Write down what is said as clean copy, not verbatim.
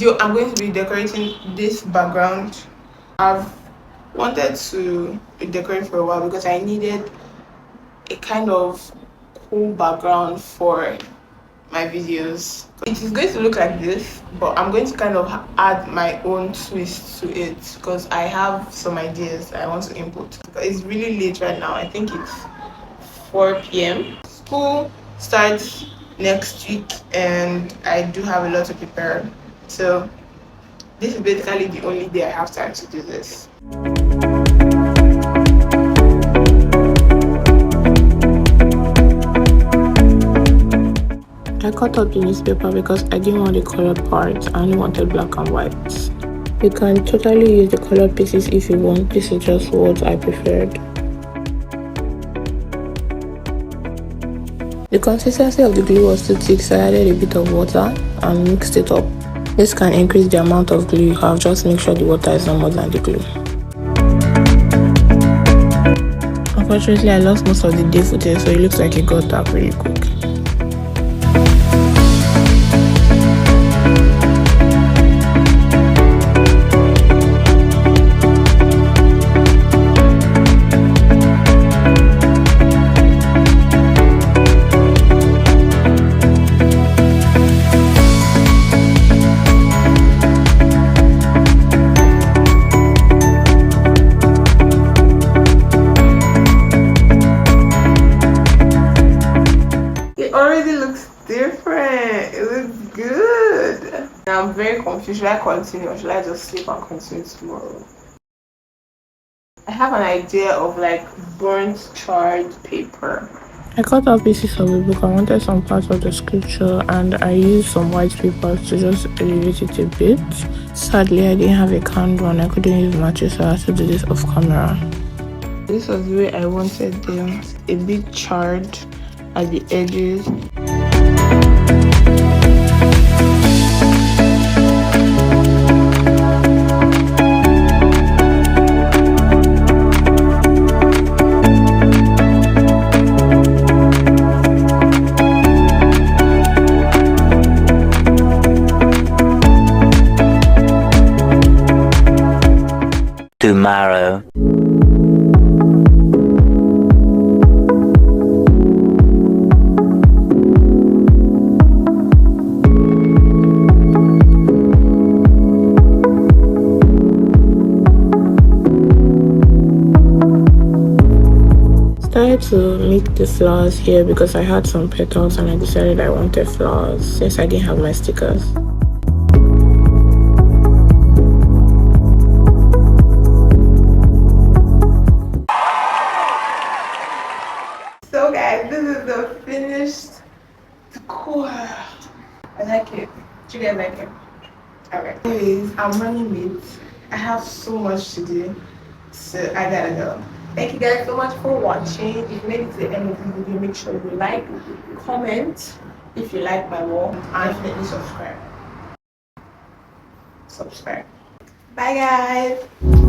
video, I'm going to be decorating this background. I've wanted to decorate for a while because I needed a kind of cool background for my videos. It is going to look like this, but I'm going to kind of add my own twist to it because I have some ideas I want to input. It's really late right now. I think it's 4 p.m. School starts next week and I do have a lot to prepare. So this is basically the only day I have time to do this. I cut up the newspaper because I didn't want the colored parts. I only wanted black and white. You can totally use the colored pieces if you want. This is just what I preferred. The consistency of the glue was too thick, so I added a bit of water and mixed it up. This can increase the amount of glue you have. Just make sure the water is not more than the glue. Unfortunately, I lost most of the day footage, so it looks like it got dark really quick. Already looks different. It looks good. I'm very confused. Should I continue or should I just sleep and continue tomorrow? I have an idea of like burnt charred paper. I cut out pieces of the book. I wanted some parts of the scripture and I used some white paper to just elevate it a bit. Sadly, I didn't have a candle and I couldn't use matches, so I had to do this off camera. This was the way I wanted them. A bit charred at the edges. Tomorrow. Started to make the flowers here because I had some petals and I decided I wanted flowers since I didn't have my stickers. So guys, this is the finished decor. I like it. Do you guys like it? Alright. Anyways, I'm running late. I have so much to do, so I gotta go. Thank you guys so much for watching. If you made it to the end of the video, make sure you like, comment if you like my work, and definitely subscribe. Bye guys.